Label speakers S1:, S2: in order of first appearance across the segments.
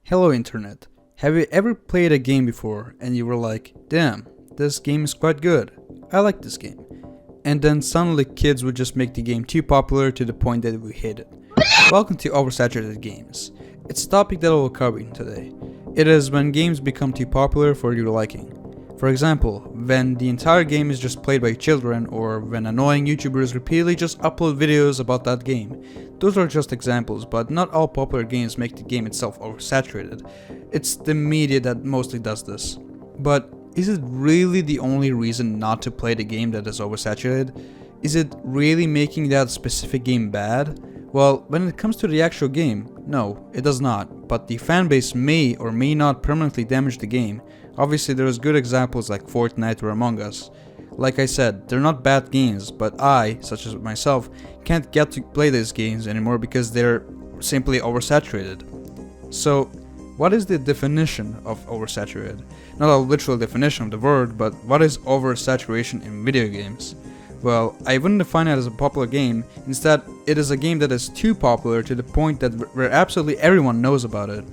S1: Hello internet. Have you ever played a game before and you were like, damn, this game is quite good, I like this game. And then suddenly kids would just make the game too popular to the point that we hate it. Welcome to Oversaturated Games. It's a topic that I will cover today. It is when games become too popular for your liking. For example, when the entire game is just played by children, or when annoying YouTubers repeatedly just upload videos about that game. Those are just examples, but not all popular games make the game itself oversaturated. It's the media that mostly does this. But is it really the only reason not to play the game that is oversaturated? Is it really making that specific game bad? Well, when it comes to the actual game, no, it does not, but the fanbase may or may not permanently damage the game. Obviously there's good examples like Fortnite or Among Us. Like I said, they're not bad games, but I, such as myself, can't get to play these games anymore because they're simply oversaturated. So, what is the definition of oversaturated? Not a literal definition of the word, but what is oversaturation in video games? Well, I wouldn't define it as a popular game. Instead, it is a game that is too popular to the point that where absolutely everyone knows about it.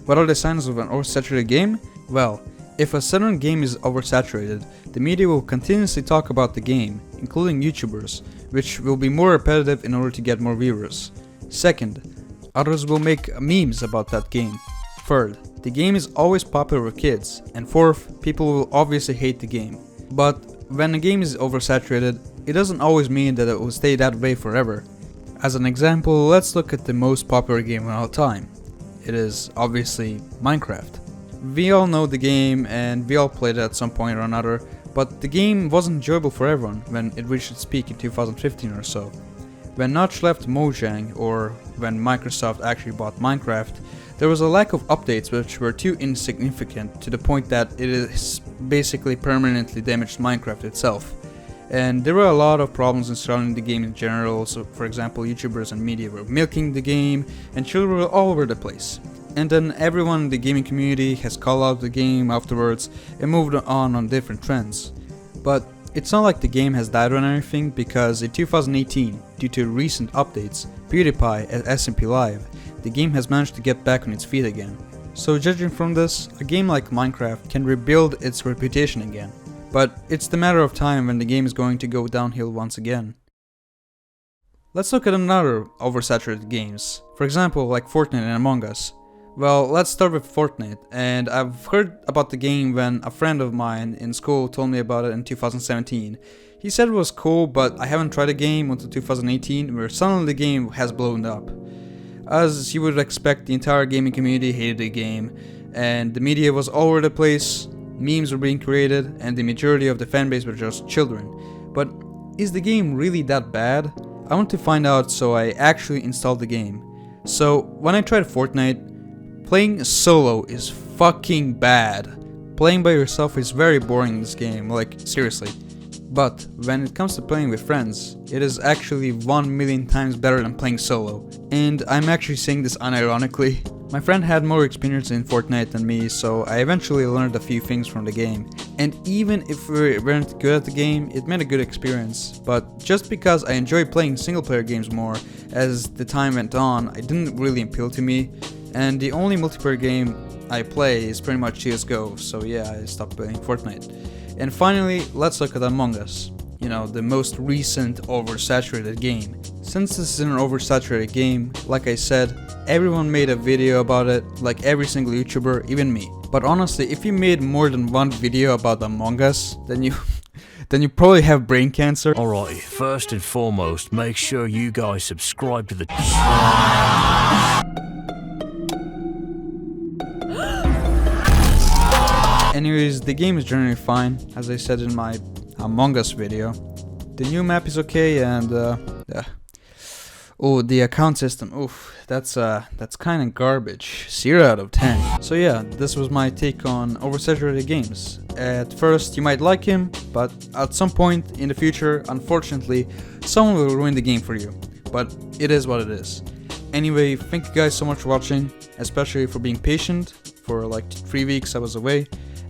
S1: What are the signs of an oversaturated game? Well, if a certain game is oversaturated, the media will continuously talk about the game, including YouTubers, which will be more repetitive in order to get more viewers. Second, others will make memes about that game. Third, the game is always popular with kids. And fourth, people will obviously hate the game. But when a game is oversaturated, it doesn't always mean that it will stay that way forever. As an example, let's look at the most popular game of all time. It is obviously Minecraft. We all know the game and we all played it at some point or another, but the game wasn't enjoyable for everyone when it reached its peak in 2015 or so. When Notch left Mojang, or when Microsoft actually bought Minecraft, there was a lack of updates which were too insignificant to the point that it is basically permanently damaged Minecraft itself. And there were a lot of problems in surrounding the game in general, so for example YouTubers and media were milking the game and children were all over the place. And then everyone in the gaming community has called out the game afterwards and moved on different trends. But it's not like the game has died or anything, because in 2018, due to recent updates, PewDiePie at SMP Live, the game has managed to get back on its feet again. So judging from this, a game like Minecraft can rebuild its reputation again. But it's the matter of time when the game is going to go downhill once again. Let's look at another oversaturated games. For example, like Fortnite and Among Us. Well, let's start with Fortnite, and I've heard about the game when a friend of mine in school told me about it in 2017. He said it was cool, but I haven't tried the game until 2018, where suddenly the game has blown up. As you would expect, the entire gaming community hated the game, and the media was all over the place, memes were being created, and the majority of the fanbase were just children. But is the game really that bad? I want to find out, so I actually installed the game. So, when I tried Fortnite, playing solo is fucking bad. Playing by yourself is very boring in this game, like seriously. But when it comes to playing with friends, it is actually 1,000,000 times better than playing solo. And I'm actually saying this unironically. My friend had more experience in Fortnite than me, so I eventually learned a few things from the game. And even if we weren't good at the game, it made a good experience. But just because I enjoy playing single player games more as the time went on, it didn't really appeal to me. And the only multiplayer game I play is pretty much CSGO, so yeah, I stopped playing Fortnite. And finally, let's look at Among Us. You know, the most recent oversaturated game. Since this is an oversaturated game, like I said, everyone made a video about it, like every single YouTuber, even me. But honestly, if you made more than one video about Among Us, then you probably have brain cancer.
S2: Alrighty, first and foremost, make sure you guys subscribe to the
S1: Anyways, the game is generally fine, as I said in my Among Us video. The new map is okay, and oh, the account system, oof, that's kinda garbage. 0 out of 10. So yeah, this was my take on oversaturated games. At first you might like him, but at some point in the future, unfortunately, someone will ruin the game for you. But it is what it is. Anyway, thank you guys so much for watching, especially for being patient. For like 3 weeks I was away,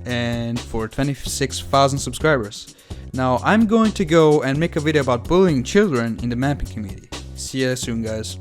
S1: and for 26,000 subscribers. Now I'm going to go and make a video about bullying children in the mapping community. See you soon, guys.